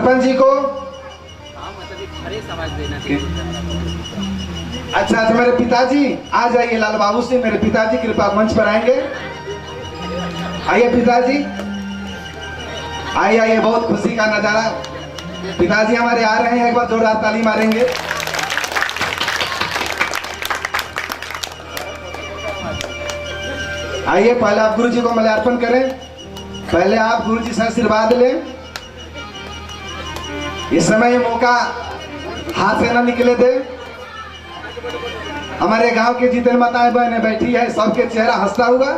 सरपंच जी को। अच्छा अच्छा, मेरे पिताजी आ जाइए, लाल बाबू सिंह मेरे पिताजी कृपा मंच पर आएंगे। आइए पिताजी, आइए आइए, बहुत खुशी का नजारा, पिताजी हमारे आ रहे हैं, एक बार जोरदार ताली मारेंगे। आइए, पहले आप गुरु जी को माल्यार्पण करें, पहले आप गुरु जी से आशीर्वाद लें। इस समय मौका हाथ से न निकले दे। हमारे गांव के जितने माताएं बहनें बैठी है, सबके चेहरा हंसता हुआ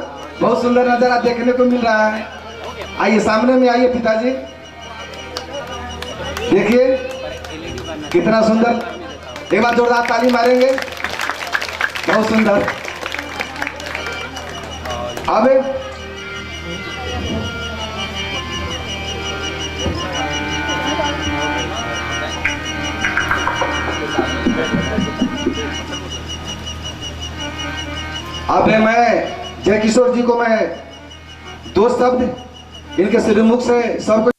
बहुत सुंदर नजारा देखने को मिल रहा है। आइए सामने में आइए पिताजी, देखिए कितना सुंदर, एक बार जोरदार ताली मारेंगे, बहुत सुंदर। अब मैं जय किशोर जी को मैं दो शब्द इनके श्रीमुख से सबको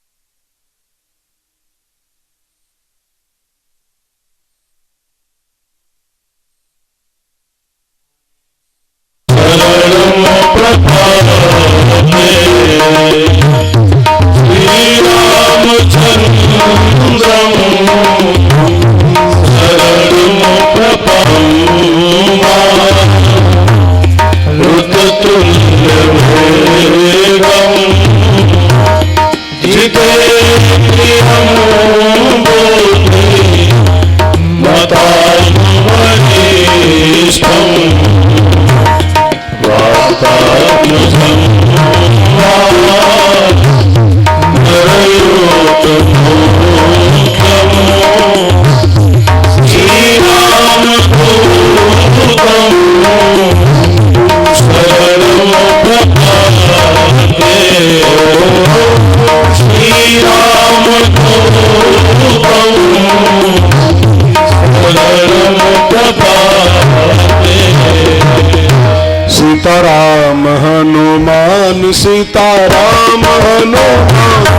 सीताराम हनुमान सीताराम हनुमान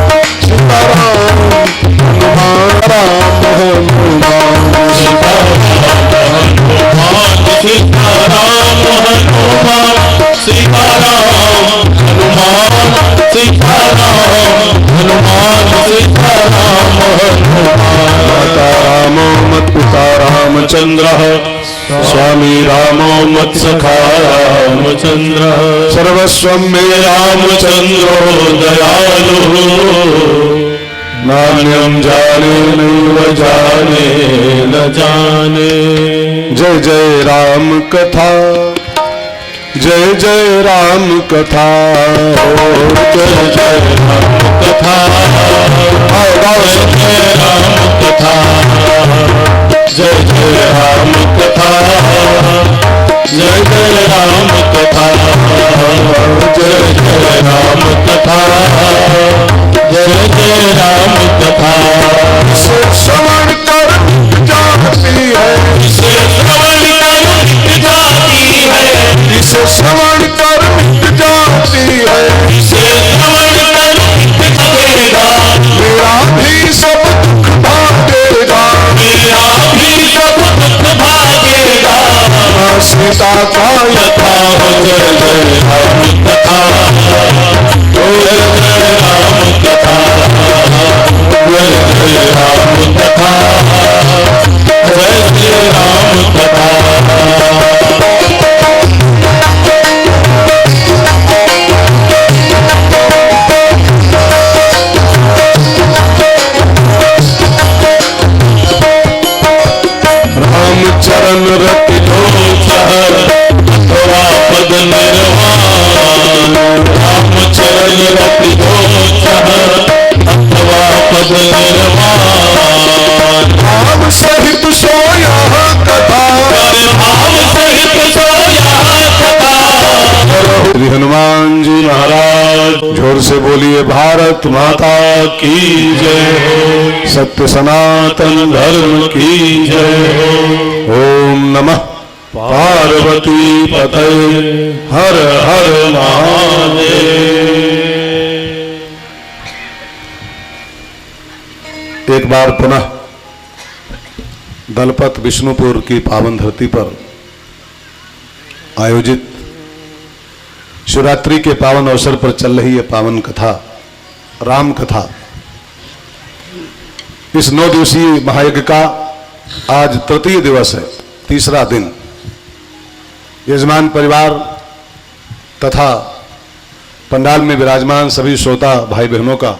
सीताराम हनुमान राम हनुमान सीताराम हनुमान सीताराम हनुमान सीताराम हनुमान सीताराम हनुमान मत पिता रामचंद्र स्वामी रामो मत्सखा रामचंद्र सर्वस्वं मे रामचंद्रो दयालु नान्यं जाने नैव जाने न जाने। जय जय राम कथा, जय जय राम कथा, जय जय राम कथा, जय जय राम कथा, जय जय राम कथा, जय जय राम कथा, जय जय राम कथा, जय जय राम कथा। इसे श्रवण कर जाती है, इसे श्रवण कर जाती है, इसे श्रवण कर जाती है, इसे श्रवण कर जाएगा, मेरा भी सब दुख भागेगा, मेरा भी सब दुख भागेगा। सीता का यथा जय जय राम कथा, जय जय राम कथा, जय जय राम कथा, जय जय राम कथा। चरण रति अथवा पद निर्वाण, राम चरण रति अथवा पद निर्वाण। भाव सहित सोया कथा, भाव सहित सोया कथा। श्री हनुमान जी महाराज जोर से बोलिए भारत माता की जय, सत्य सनातन धर्म की जय। ओम नमः पार्वती पतये हर हर महादेव। एक बार पुनः दलपत विष्णुपुर की पावन धरती पर आयोजित शिवरात्रि के पावन अवसर पर चल रही है पावन कथा, राम कथा। इस 9 दिवसीय महायज्ञ का आज तृतीय दिवस है, तीसरा दिन। यजमान परिवार तथा पंडाल में विराजमान सभी श्रोता भाई बहनों का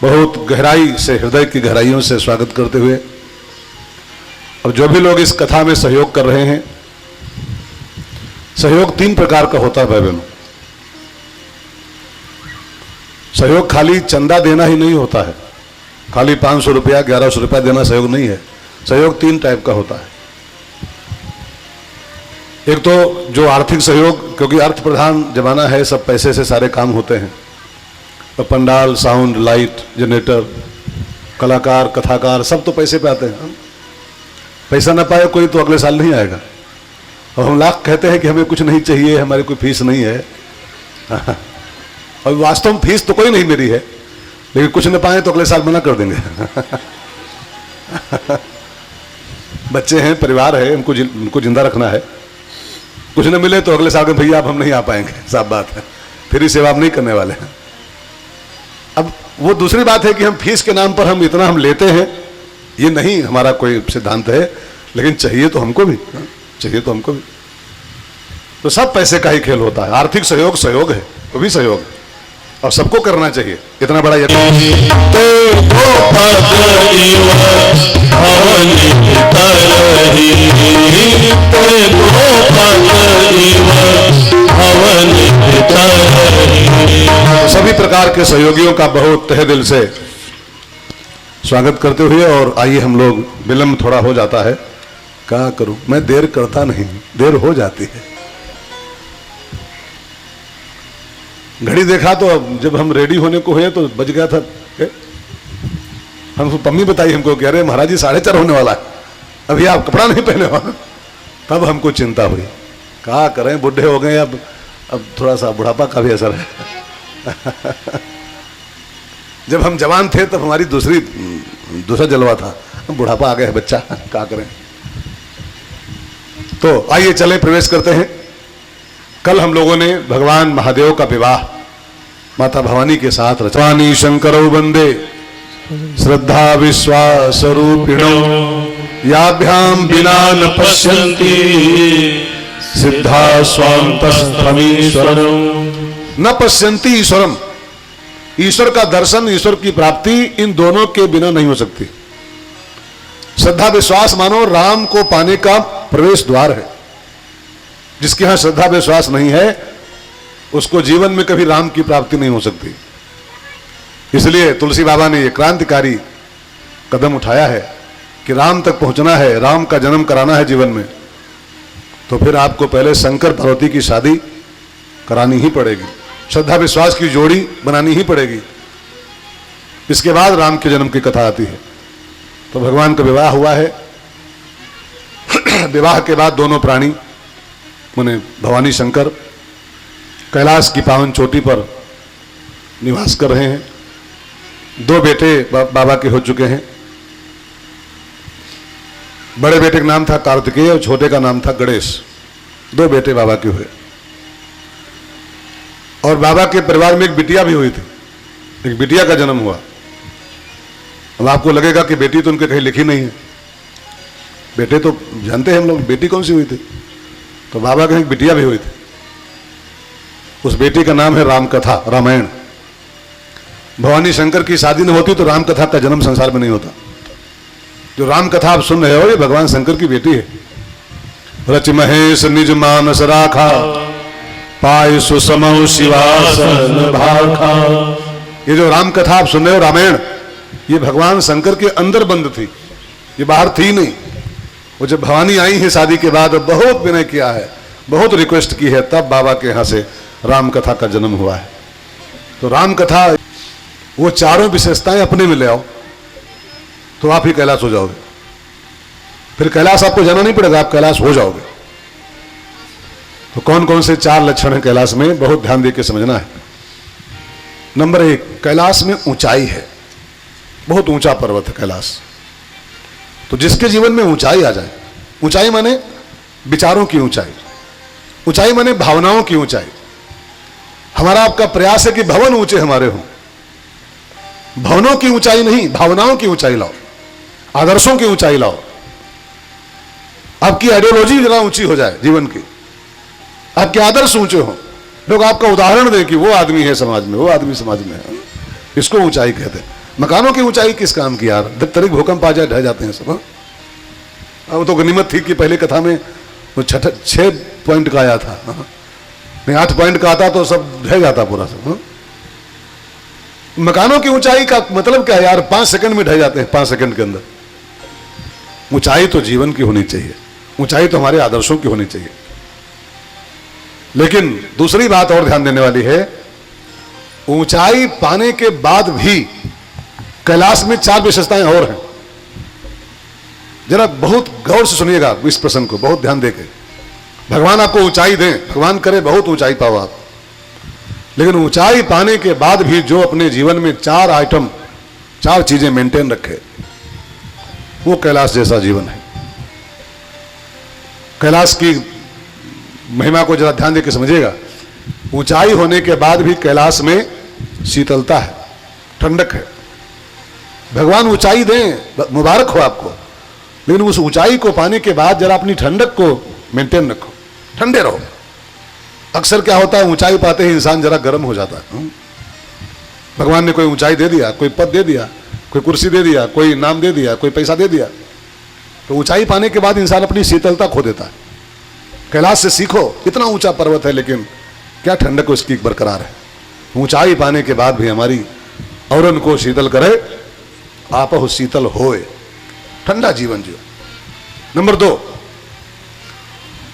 बहुत गहराई से, हृदय की गहराइयों से स्वागत करते हुए, और जो भी लोग इस कथा में सहयोग कर रहे हैं, सहयोग 3 प्रकार का होता है भाई बहनों। सहयोग खाली चंदा देना ही नहीं होता है, खाली 500 रुपया 1100 रुपया देना सहयोग नहीं है। सहयोग 3 टाइप का होता है। एक तो जो आर्थिक सहयोग, क्योंकि अर्थ प्रधान जमाना है, सब पैसे से सारे काम होते हैं। तो पंडाल, साउंड, लाइट, जनरेटर, कलाकार, कथाकार सब तो पैसे पे आते हैं। पैसा ना पाए कोई तो अगले साल नहीं आएगा। और हम लाख कहते हैं कि हमें कुछ नहीं चाहिए, हमारी कोई फीस नहीं है। और वास्तव में फीस तो कोई नहीं मेरी है, लेकिन कुछ न पाए तो अगले साल मना कर देंगे। बच्चे हैं, परिवार है, उनको जिंदा रखना है। कुछ न मिले तो अगले साल में भैया अब हम नहीं आ पाएंगे, साफ बात है। फिर ही सेवा नहीं करने वाले हैं। अब वो दूसरी बात है कि हम फीस के नाम पर हम इतना लेते हैं, ये नहीं हमारा कोई सिद्धांत है, लेकिन चाहिए तो हमको भी, चाहिए तो हमको भी। तो सब पैसे का ही खेल होता है। आर्थिक सहयोग सहयोग है, वो भी सहयोग है और सबको करना चाहिए। इतना बड़ा सभी प्रकार के सहयोगियों का बहुत तहे दिल से स्वागत करते हुए, और आइए हम लोग, विलंब थोड़ा हो जाता है, क्या करूं, मैं देर करता नहीं, देर हो जाती है। घड़ी देखा तो जब हम रेडी होने को हुए तो बज गया था। हमको पम्मी बताई हमको, कह रहे महाराज जी 4:30 होने वाला है, अभी आप कपड़ा नहीं पहने हो। तब हमको चिंता हुई, क्या करें, बुढ़े हो गए, अब थोड़ा सा बुढ़ापा का भी असर है। जब हम जवान थे तब हमारी दूसरा जलवा था, बुढ़ापा आ गया है, बच्चा क्या करें। तो आइए चले प्रवेश करते हैं। कल हम लोगों ने भगवान महादेव का विवाह माता भवानी के साथ रचवानी शंकरो वंदे श्रद्धा विश्वास रूपिणो याभ्याम बिना न पश्यन्ति सिद्धा स्वान्तस्थमीश्वरम। न पश्यन्ति ईश्वरम, ईश्वर का दर्शन, ईश्वर की प्राप्ति इन दोनों के बिना नहीं हो सकती। श्रद्धा विश्वास मानो राम को पाने का प्रवेश द्वार है। जिसके यहां श्रद्धा विश्वास नहीं है उसको जीवन में कभी राम की प्राप्ति नहीं हो सकती। इसलिए तुलसी बाबा ने यह क्रांतिकारी कदम उठाया है कि राम तक पहुंचना है, राम का जन्म कराना है जीवन में, तो फिर आपको पहले शंकर पार्वती की शादी करानी ही पड़ेगी, श्रद्धा विश्वास की जोड़ी बनानी ही पड़ेगी। इसके बाद राम के जन्म की कथा आती है। तो भगवान का विवाह हुआ है। विवाह के बाद दोनों प्राणी माने भवानी शंकर कैलाश की पावन चोटी पर निवास कर रहे हैं। 2 बेटे बाबा के हो चुके हैं। बड़े बेटे का नाम था कार्तिकेय और छोटे का नाम था गणेश। 2 बेटे बाबा के हुए। और बाबा के परिवार में एक बिटिया भी हुई थी, एक बिटिया का जन्म हुआ। अब आपको लगेगा कि बेटी तो उनके कहीं लिखी नहीं है, बेटे तो जानते हैं हम लोग, बेटी कौन सी हुई थी। तो बाबा के एक बिटिया भी हुई थी। उस बेटी का नाम है राम कथा, रामायण। भवानी शंकर की शादी न होती तो राम कथा का जन्म संसार में नहीं होता। जो राम कथा आप सुन रहे हो ये भगवान शंकर की बेटी है। रच महेश निज मानस राखा पाय सुसमौ शिवासन भाखा। ये जो राम कथा आप सुन रहे हो, रामायण, ये भगवान शंकर के अंदर बंद थी, ये बाहर थी नहीं। वो जब भवानी आई है शादी के बाद, बहुत विनय किया है, बहुत रिक्वेस्ट की है, तब बाबा के यहाँ से राम कथा का जन्म हुआ है। तो राम कथा वो चारों विशेषताएं अपने में ले आओ तो आप ही कैलाश हो जाओगे। फिर कैलाश आपको जाना नहीं पड़ेगा, आप कैलाश हो जाओगे। तो कौन कौन से 4 लक्षण हैं कैलाश में, बहुत ध्यान देकर समझना है। नंबर 1, कैलाश में ऊंचाई है। बहुत ऊंचा पर्वत है कैलाश। तो जिसके जीवन में ऊंचाई आ जाए, ऊंचाई माने विचारों की ऊंचाई, ऊंचाई माने भावनाओं की ऊंचाई। हमारा आपका प्रयास है कि भवन ऊंचे हमारे हों, भवनों की ऊंचाई नहीं, भावनाओं की ऊंचाई लाओ, आदर्शों की ऊंचाई लाओ। आपकी आइडियोलॉजी जरा ऊंची हो जाए जीवन की, आपके आदर्श ऊंचे हों, लोग आपका उदाहरण दें कि वो आदमी है समाज में, वो आदमी समाज में है। इसको ऊंचाई कहते हैं। मकानों की ऊंचाई किस काम की यार, तरीक भूकंप आ जाए ढह जाते हैं सब। अब तो गनीमत थी कि पहले कथा में वो 6 पॉइंट का आया था, नहीं 8 पॉइंट का आता तो सब ढह जाता पूरा सब। मकानों की ऊंचाई का मतलब क्या है यार, 5 सेकंड में ढह जाते हैं, 5 सेकंड के अंदर। ऊंचाई तो जीवन की होनी चाहिए, ऊंचाई तो हमारे आदर्शों की होनी चाहिए। लेकिन दूसरी बात और ध्यान देने वाली है, ऊंचाई पाने के बाद भी कैलाश में 4 विशेषताएं और हैं। जरा बहुत गौर से सुनिएगा इस प्रसंग को, बहुत ध्यान देके। भगवान आपको ऊंचाई दें, भगवान करे बहुत ऊंचाई पाओ आप, लेकिन ऊंचाई पाने के बाद भी जो अपने जीवन में 4 आइटम, 4 चीजें मेंटेन रखे, वो कैलाश जैसा जीवन है। कैलाश की महिमा को जरा ध्यान देकर समझिएगा। ऊंचाई होने के बाद भी कैलाश में शीतलता है, ठंडक है। भगवान ऊंचाई दें, मुबारक हो आपको, लेकिन उस ऊंचाई को पाने के बाद जरा अपनी ठंडक को मेंटेन रखो, ठंडे रहो। अक्सर क्या होता है, ऊंचाई पाते ही इंसान जरा गर्म हो जाता है। भगवान ने कोई ऊंचाई दे दिया, कोई पद दे दिया, कोई कुर्सी दे दिया, कोई नाम दे दिया, कोई पैसा दे दिया, तो ऊंचाई पाने के बाद इंसान अपनी शीतलता खो देता है। कैलाश से सीखो, इतना ऊंचा पर्वत है लेकिन क्या ठंडक उसकी बरकरार है। ऊंचाई पाने के बाद भी हमारी औरन को शीतल करे, आपहु शीतल होए, ठंडा जीवन जियो। नंबर 2,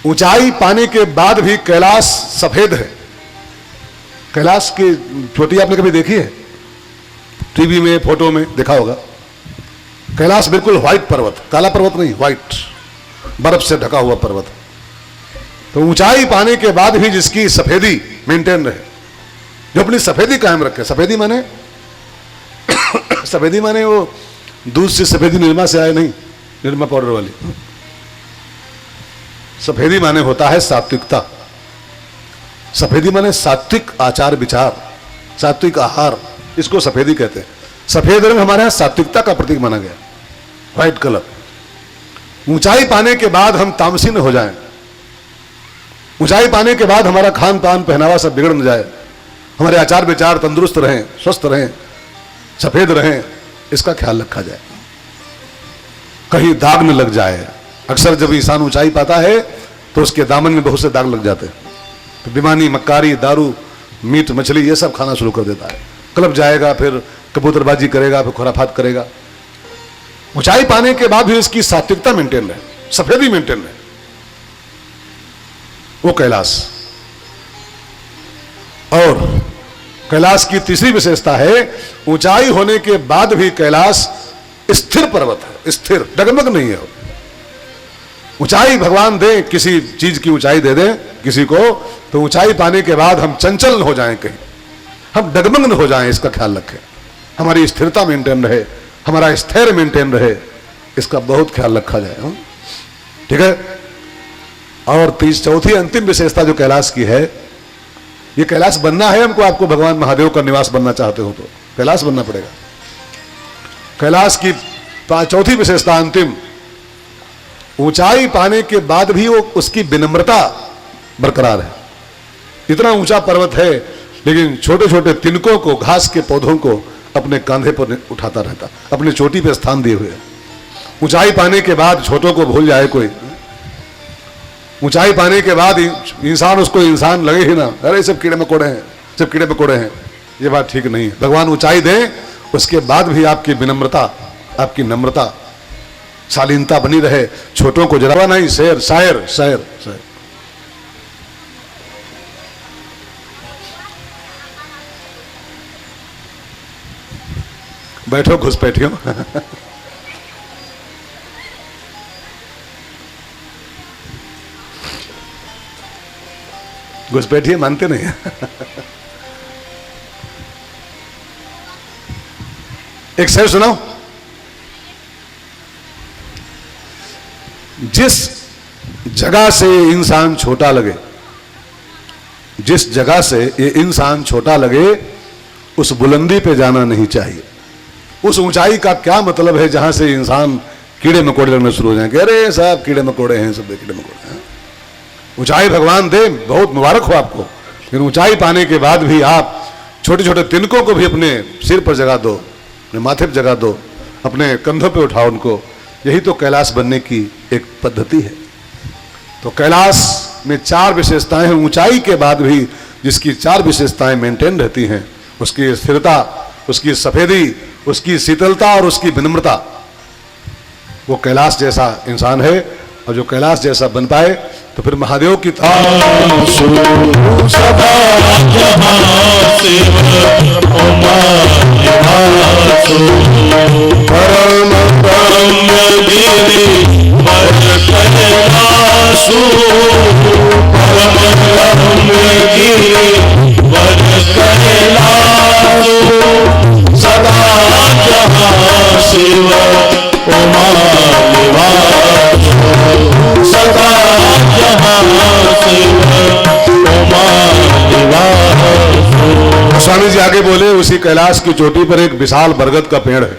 ऊंचाई पाने के बाद भी कैलाश सफेद है। कैलाश की चोटी आपने कभी देखी है? टीवी में, फोटो में देखा होगा। कैलाश बिल्कुल व्हाइट पर्वत, काला पर्वत नहीं, व्हाइट, बर्फ से ढका हुआ पर्वत। तो ऊंचाई पाने के बाद भी जिसकी सफेदी मेंटेन रहे, जो अपनी सफेदी कायम रखे। सफेदी माने सफेदी माने वो दूध से सफेदी निरमा से आए नहीं, निरमा पाउडर वाली। सफेदी माने होता है सात्विकता। सफेदी माने सात्विक आचार विचार, सात्विक आहार, इसको सफेदी कहते हैं। सफेद रंग हमारे यहां सात्विकता का प्रतीक माना गया, व्हाइट कलर। ऊंचाई पाने के बाद हम तामसी न हो जाएं, ऊंचाई पाने के बाद हमारा खान पान पहनावा सब बिगड़ न जाए, हमारे आचार विचार तंदुरुस्त रहें, स्वस्थ रहें, सफेद रहें, इसका ख्याल रखा जाए, कहीं दाग न लग जाए। अक्सर जब इंसान ऊंचाई पाता है तो उसके दामन में बहुत से दाग लग जाते हैं, तो बेईमानी, मक्कारी, दारू, मीट मछली ये सब खाना शुरू कर देता है, क्लब जाएगा, फिर कबूतरबाजी करेगा, फिर खुराफात करेगा। ऊंचाई पाने के बाद भी उसकी सात्विकता मेंटेन रहे, सफेदी मेंटेन रहे, वो कैलाश। और कैलाश की तीसरी विशेषता है, ऊंचाई होने के बाद भी कैलाश स्थिर पर्वत है, स्थिर, डगमग नहीं है। ऊंचाई भगवान दे, किसी चीज की ऊंचाई दे दे किसी को, तो ऊंचाई पाने के बाद हम चंचल न हो जाएं, कहीं हम डगमग न हो जाएं, इसका ख्याल रखें। हमारी स्थिरता मेंटेन रहे, हमारा स्थैर्य मेंटेन रहे, इसका बहुत ख्याल रखा जाए। ठीक है। और चौथी अंतिम विशेषता जो कैलाश की है, ये कैलाश बनना है हमको, आपको भगवान महादेव का निवास बनना चाहते हो तो कैलाश बनना पड़ेगा। कैलाश की चौथी विशेषता अंतिम, ऊंचाई पाने के बाद भी वो उसकी विनम्रता बरकरार है। इतना ऊंचा पर्वत है लेकिन छोटे छोटे तिनकों को, घास के पौधों को अपने कंधे पर उठाता रहता, अपने चोटी पे स्थान दिए हुए। ऊंचाई पाने के बाद छोटों को भूल जाए कोई, ऊंचाई पाने के बाद इंसान उसको इंसान लगे ही ना, अरे सब कीड़े मकोड़े हैं, सब कीड़े मकोड़े हैं, ये बात ठीक नहीं है। भगवान ऊंचाई दें, उसके बाद भी आपकी विनम्रता, आपकी नम्रता, शालीनता बनी रहे, छोटों को जरा नहीं, शेर, शायर, शायर, शायर। बैठो घुसपैठियों। घुसपैठिए मानते नहीं। एक शेर सुनाओ। जिस जगह से इंसान छोटा लगे, जिस जगह से ये इंसान छोटा लगे, उस बुलंदी पे जाना नहीं चाहिए। उस ऊंचाई का क्या मतलब है जहां से इंसान कीड़े मकोड़े लगने शुरू हो जाएंगे, अरे साहब कीड़े मकोड़े हैं, सब कीड़े मकोड़े हैं। ऊंचाई भगवान दे, बहुत मुबारक हो आपको, लेकिन ऊंचाई पाने के बाद भी आप छोटे छोटे तिनकों को भी अपने सिर पर जगह दो, अपने माथे पर जगह दो, अपने कंधों पे उठाओ उनको। यही तो कैलाश बनने की एक पद्धति है। तो कैलाश में 4 विशेषताएं हैं, ऊंचाई के बाद भी जिसकी 4 विशेषताएं मेंटेन रहती हैं, उसकी स्थिरता, उसकी सफेदी, उसकी शीतलता और उसकी विनम्रता, वो कैलाश जैसा इंसान है। और जो कैलाश जैसा बन पाए तो फिर महादेव की स्वामी जी आगे बोले, उसी कैलाश की चोटी पर एक विशाल बरगद का पेड़ है।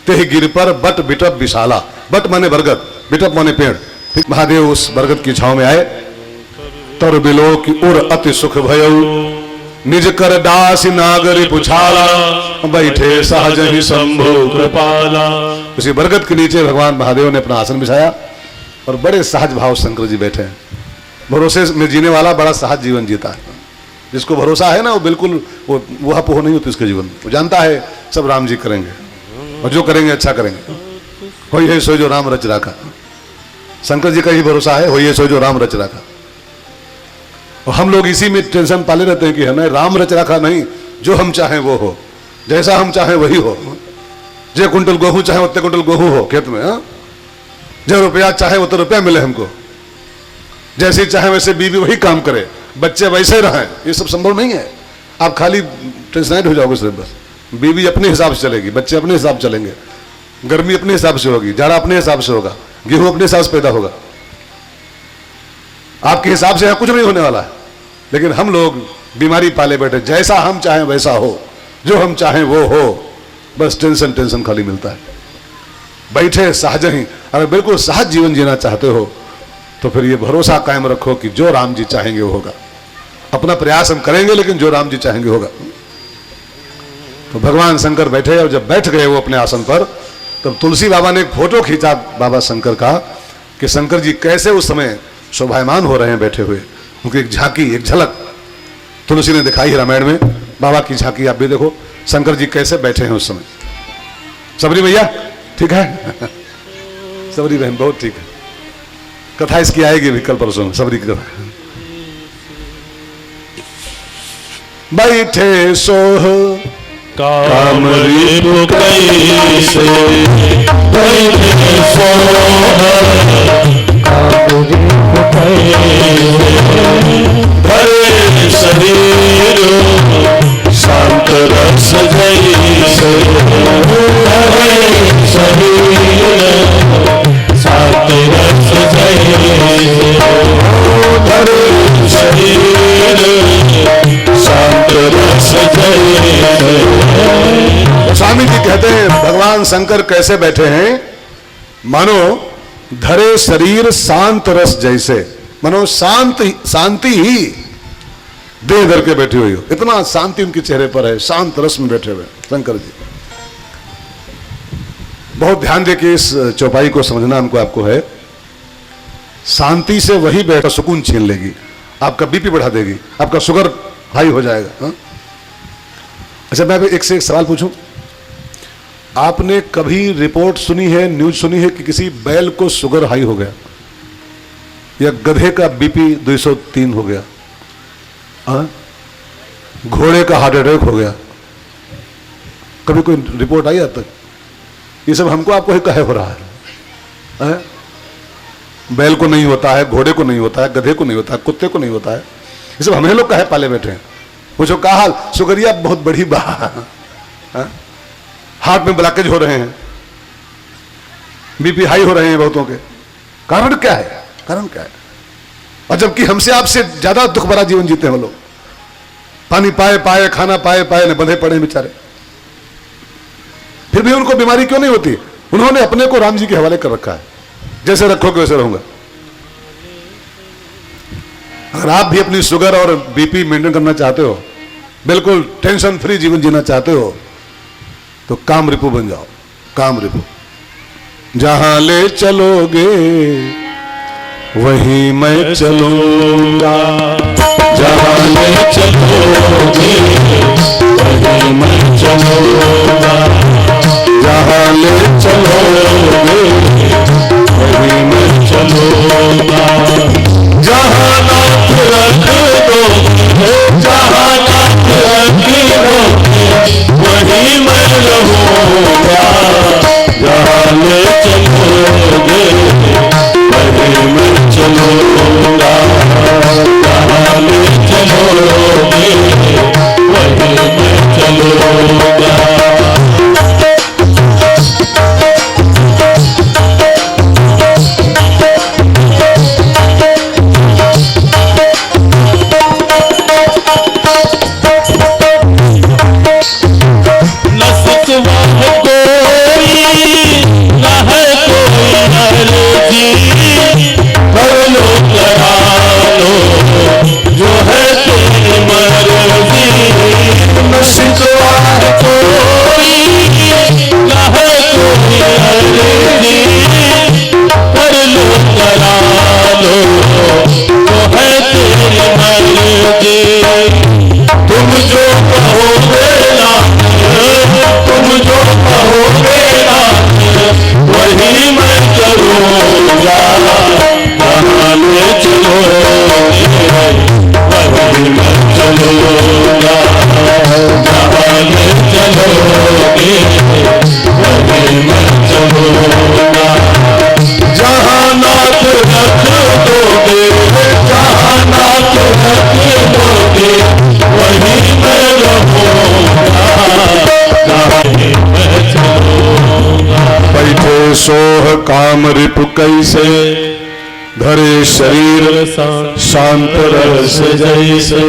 तेह गिर पर बट बिटप विशाला, बट माने बरगद, बिटप माने पेड़। फिर महादेव उस बरगद की छांव में आए। तर बिलो की उर अति सुख भयऊ, निज कर दास नागरी पुछाला, बैठे सहज ही शंभु कृपाला। उसी बरगद के नीचे भगवान महादेव ने अपना आसन बिछाया और बड़े सहज भाव शंकर जी बैठे हैं। भरोसे में जीने वाला बड़ा सहज जीवन जीता है। जिसको भरोसा है ना, वो बिल्कुल वो अपोह नहीं होती उसके जीवन में। वो जानता है सब राम जी करेंगे और जो करेंगे अच्छा करेंगे। होई है सो जो राम रच राखा, शंकर जी का ही भरोसा है, होई है सो जो राम रच राखा। और हम लोग इसी में टेंशन पाले रहते हैं कि हमें राम रच रखा नहीं, जो हम चाहें वो हो, जैसा हम चाहें वही हो। जो कुंटल गेहूं चाहे उतने कुंटल गेहूं हो खेत में, जो रुपया चाहे उतना रुपया मिले हमको, जैसे चाहे वैसे बीवी वही काम करे, बच्चे वैसे रहें। ये सब संभव नहीं है। आप खाली टेंशनाइट हो जाओगे सिर्फ। बस बीवी अपने हिसाब से चलेगी, बच्चे अपने हिसाब से चलेंगे, गर्मी अपने हिसाब से होगी, जाड़ा अपने हिसाब से होगा, गेहूं अपने हिसाब से पैदा होगा। आपके हिसाब से यहाँ कुछ नहीं होने वाला है। लेकिन हम लोग बीमारी पाले बैठे, जैसा हम चाहें वैसा हो, जो हम चाहें वो हो, बस टेंशन टेंशन खाली मिलता है। बैठे सहज ही, अगर बिल्कुल सहज जीवन जीना चाहते हो तो फिर ये भरोसा कायम रखो कि जो राम जी चाहेंगे वो होगा। अपना प्रयास हम करेंगे लेकिन जो राम जी चाहेंगे होगा। तो भगवान शंकर बैठे और जब बैठ गए वो अपने आसन पर, तब तुलसी बाबा ने एक फोटो खींचा बाबा शंकर का कि शंकर जी कैसे उस समय शोभायमान हो रहे हैं बैठे हुए। उनकी एक झांकी, एक झलक तुलसी ने दिखाई है रामायण में। बाबा की झांकी आप भी देखो, शंकर जी कैसे बैठे हैं उस समय। सबरी भैया ठीक है सबरी बहन बहुत ठीक है। कथा इसकी आएगी भी कल परसों में, सबरी की कथा। बैठे सोह कामरी कैसे, बैठे सोह भरे शरीर शांत रस जैसे, भरे शरीर शांत रस जैसे, भरे शरीर शांत रस जैसे। स्वामी जी कहते हैं भगवान शंकर कैसे बैठे हैं, मानो धरे शरीर शांत रस जैसे, मानो शांति ही देह धर के बैठी हुई हो। इतना शांति उनके चेहरे पर है, शांत रस में बैठे हुए शंकर जी। बहुत ध्यान दे के इस चौपाई को समझना हमको आपको है। शांति से वही बैठा सुकून छीन लेगी, आपका बीपी बढ़ा देगी, आपका शुगर हाई हो जाएगा। हा? अच्छा मैं एक से एक सवाल पूछूं, आपने कभी रिपोर्ट सुनी है, न्यूज सुनी है कि किसी बैल को शुगर हाई हो गया या गधे का बीपी 203 हो गया, घोड़े का हार्ट अटैक हो गया? कभी कोई रिपोर्ट आई अब तक? ये सब हमको आपको ही कहे हो रहा है। बैल को नहीं होता है, घोड़े को नहीं होता है, गधे को नहीं होता है, कुत्ते को नहीं होता है, ये सब हमें लोग कहे पाले बैठे हैं। पूछो का हाल, शुगरिया बहुत बड़ी बात। हार्ट में ब्लॉकेज हो रहे हैं, बीपी हाई हो रहे हैं बहुतों के। कारण क्या है? कारण क्या है? और जबकि हमसे आपसे ज्यादा दुख भरा जीवन जीते हैं वो लोग, पानी पाए पाए, खाना पाए पाए, न बंधे पड़े बेचारे, फिर भी उनको बीमारी क्यों नहीं होती? उन्होंने अपने को राम जी के हवाले कर रखा है, जैसे रखोगे वैसे रहूंगा। अगर आप भी अपनी शुगर और बीपी मेंटेन करना चाहते हो, बिल्कुल टेंशन फ्री जीवन जीना चाहते हो, तो काम रिपु बन जाओ। काम रिपु, जहां ले चलोगे वहीं मैं चलूंगा, जहाँ ले चलोगे वहीं मैं चलूंगा, जहां ले चलोगे वहीं मैं चलूंगा, जहाँ नाथ रख दोगे, जहाँ नाथ रख दोगे वहीं मैं रहूंगा, जहाँ ले चलोगे वहीं मैं चलूंगा, जहाँ ले चलोगे वहीं मैं चलूंगा। सोह काम रिपु कैसे, धरे शरीर शांत रस जैसे।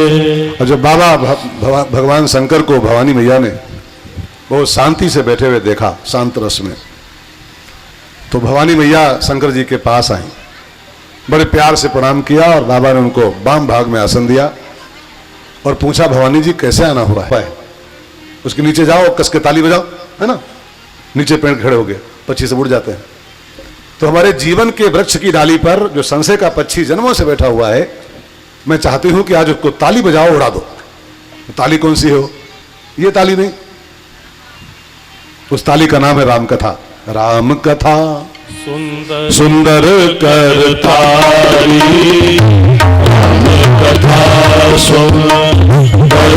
और जब बाबा भगवान शंकर को भवानी मैया ने बहुत शांति से बैठे हुए देखा, शांत रस में, तो भवानी मैया शंकर जी के पास आई, बड़े प्यार से प्रणाम किया और बाबा ने उनको वाम भाग में आसन दिया और पूछा, भवानी जी कैसे आना हो रहा है? उसके नीचे जाओ, कस के ताली बजाओ, है ना, नीचे पेड़ खड़े हो गए, पक्षी से उड़ जाते हैं। तो हमारे जीवन के वृक्ष की डाली पर जो संशय का पक्षी जन्मों से बैठा हुआ है, मैं चाहती हूं कि आज उसको ताली बजाओ, उड़ा दो। ताली कौन सी हो? ये ताली नहीं, उस ताली का नाम है राम कथा। राम कथा सुंदर सुंदर करतारी, राम कथा सुंदर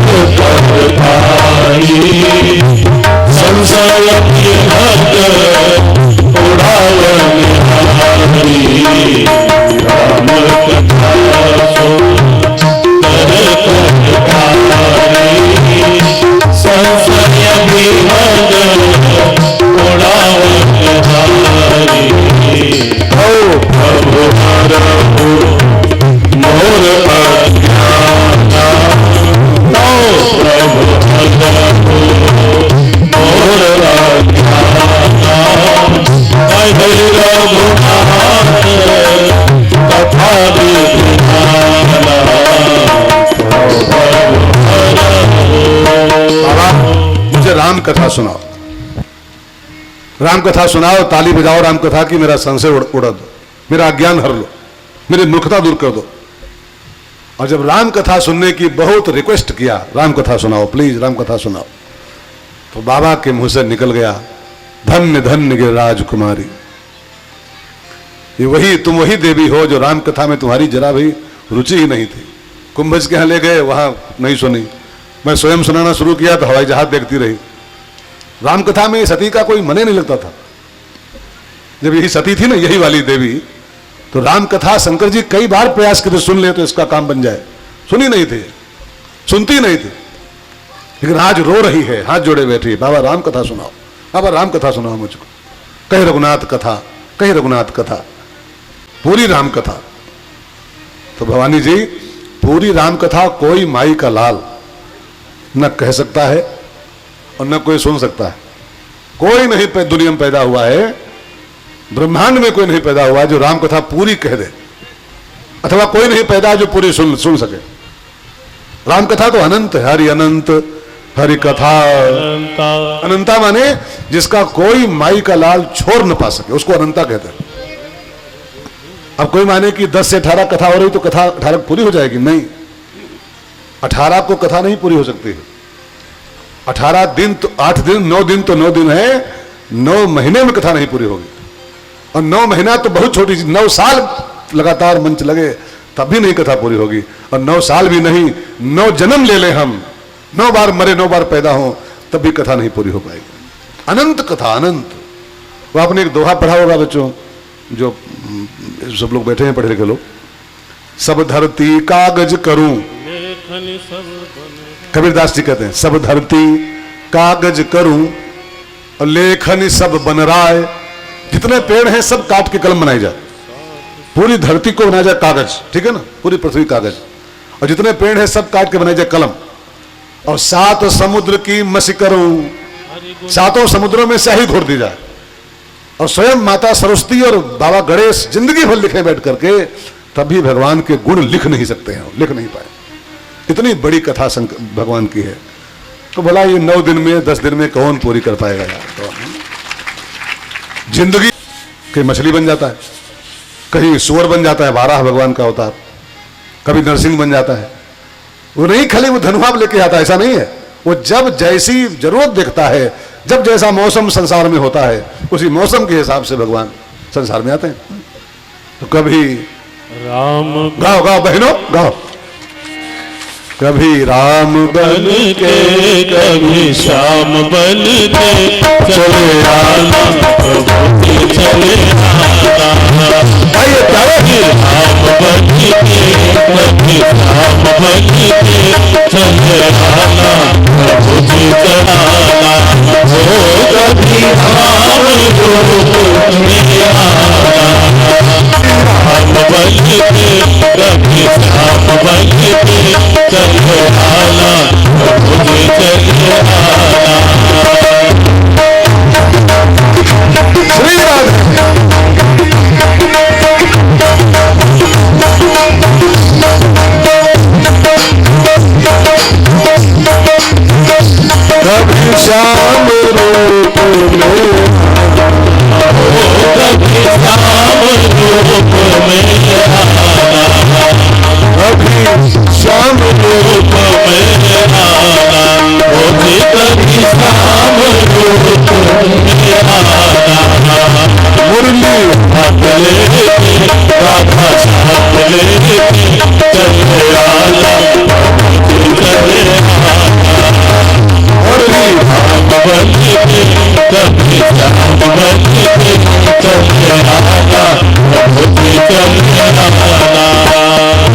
करतारी, संशय उड़ावन हारी, राम कथा सुंदर करतारी, संशय उड़ावन हारी। प्रभु हरहु मोर अज्ञाना, प्रभु हरहु मोर अज्ञाना, अहि रघुनाथ कथा विधाना, मुझे राम कथा सुनाओ, राम कथा सुनाओ, ताली बजाओ राम कथा की, मेरा संशय उड़ा दो, मेरा अज्ञान हर लो, मेरी मूर्खता दूर कर दो। और जब राम कथा सुनने की बहुत रिक्वेस्ट किया, राम कथा सुनाओ प्लीज, राम कथा सुनाओ, तो बाबा के मुंह से निकल गया, धन्य धन्य गिरिराज कुमारी, ये वही तुम वही देवी हो जो राम कथा में तुम्हारी जरा भी रुचि ही नहीं थी। कुंभज के यहाँ ले गए, वहां नहीं सुनी, मैं स्वयं सुनाना शुरू किया तो हवाई जहाज देखती रही। राम कथा में सती का कोई मन ही नहीं लगता था। जब यही सती थी ना, यही वाली देवी, तो राम कथा शंकर जी कई बार प्रयास करते सुन ले तो इसका काम बन जाए, सुनी नहीं थी, सुनती नहीं थी, लेकिन आज रो रही है, हाथ जोड़े बैठी है, बाबा राम कथा सुनाओ। अब राम कथा सुनाओ मुझको, कहीं रघुनाथ कथा, कहीं रघुनाथ कथा, पूरी राम कथा। तो भवानी जी पूरी राम कथा कोई माई का लाल न कह सकता है और न कोई सुन सकता है। कोई नहीं दुनिया में पैदा हुआ है, ब्रह्मांड में कोई नहीं पैदा हुआ है जो राम कथा पूरी कह दे, अथवा कोई नहीं पैदा जो पूरी सुन सके। राम कथा तो अनंत है, हरि अनंत, हरि कथा अनंता माने जिसका कोई माई का लाल छोड़ न पा सके, उसको अनंता कहते हैं। अब कोई माने कि 10 से 18 कथा हो रही तो कथा 18 पूरी हो जाएगी, नहीं, 18 को कथा नहीं पूरी हो सकती है। 18 दिन तो 8 दिन, 9 दिन तो 9 दिन है, 9 महीने में कथा नहीं पूरी होगी। और 9 महीना तो बहुत छोटी चीज, 9 साल लगातार मंच लगे तब भी नहीं कथा पूरी होगी। और 9 साल भी नहीं, 9 जन्म ले ले हम, 9 बार मरे 9 बार पैदा हो तब भी कथा नहीं पूरी हो पाएगी। अनंत कथा, अनंत। वो आपने एक दोहा पढ़ा होगा बच्चों, जो सब लोग बैठे हैं पढ़े लिखे लोग, सब धरती कागज करूं, कबीरदास जी कहते हैं सब धरती कागज करूं और लेखन सब बन राय। जितने पेड़ हैं सब काट के कलम बनाई जाए, पूरी धरती को बनाया जाए कागज, ठीक है ना, पूरी पृथ्वी कागज, और जितने पेड़ हैं सब काट के बनाई जाए कलम। और 7 समुद्र की मसी करूं, 7 समुद्रों में स्याही घोर दी जाए। और स्वयं माता सरस्वती और बाबा गणेश जिंदगी भर लिखे बैठ करके तब भी भगवान के गुण लिख नहीं सकते हैं, लिख नहीं पाए। इतनी बड़ी कथा भगवान की है। तो बोला ये 9 दिन में 10 दिन में कौन पूरी कर पाएगा यार। तो जिंदगी कहीं मछली बन जाता है, कहीं सुअर बन जाता है, 12 भगवान का अवतार, कभी नरसिंह बन जाता है। वो नहीं खाली वो धनुभाव लेके आता है, ऐसा नहीं है। वो जब जैसी जरूरत देखता है, जब जैसा मौसम संसार में होता है, उसी मौसम के हिसाब से भगवान संसार में आते हैं। तो कभी राम गाओ गाओ बहनों गाओ, कभी राम बन के कभी श्याम बन के चले आना, प्रभु के चले आना। आइए कभी राम बन के कभी श्याम बन के चले आना, प्रभु के चढ़ाना। हो कभी राम रूप में आना, राम बन के कभी श्याम बन के चले आना, मुझे चले आना। श्री कभी श्याम रूप में, कभी श्याम रूप में आना, कभी श्याम रूप में आना। मुझे कभी श्याम रूप में आना। मुरली अपने राधा साथ ले चले आना, चले आना। मुरली राम बन के कभी श्याम बन के चले आना, मुझे चले आना।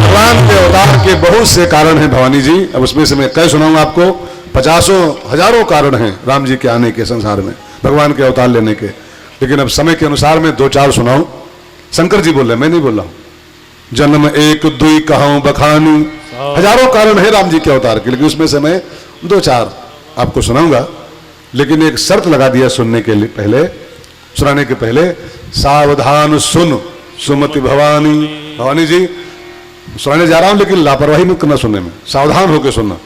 भगवान के अवतार के बहुत से कारण हैं भवानी जी। अब उसमें से मैं कह सुनाऊंगा आपको, 50 हजारों कारण हैं राम जी के आने के संसार में, भगवान के अवतार लेने के। लेकिन अब समय के अनुसार मैं 2-4 सुनाऊं। शंकर जी बोल रहे, मैं नहीं बोल रहा हूं। जन्म 1 2 कहूं बखानी, हजारों कारण है राम जी के अवतार के, लेकिन उसमें से मैं 2-4 आपको सुनाऊंगा। लेकिन एक शर्त लगा दिया सुनने के लिए, पहले सुनाने के पहले, सावधान सुन सुमति भवानी। भवानी जी सुनाने जा रहा हूं लेकिन लापरवाही मत करना सुनने में, सावधान होकर सुनना।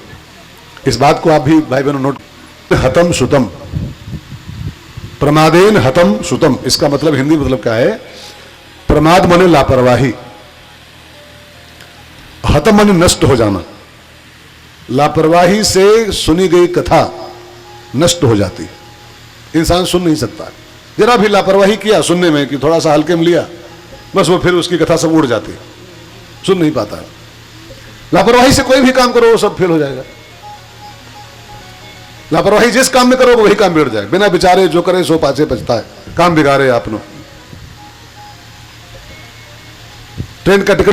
इस बात को आप भी भाई बहनों नोट। हतम सुतम, प्रमादेन हतम सुतम, इसका मतलब हिंदी मतलब क्या है? प्रमाद माने लापरवाही, हतम माने नष्ट हो जाना। लापरवाही से सुनी गई कथा नष्ट हो जाती है, इंसान सुन नहीं सकता। जरा भी लापरवाही किया सुनने में कि थोड़ा सा हल्के में लिया, बस वो फिर उसकी कथा सब उड़ जाती है, सुन नहीं पाता है। लापरवाही से कोई भी काम करो वो सब फेल हो जाएगा। लापरवाही जिस काम में करो वही काम बिगड़ जाएगा। बिना विचारे जो करे सो पाछे पछता है, काम बिगाड़े आपनो। ट्रेन का टिकट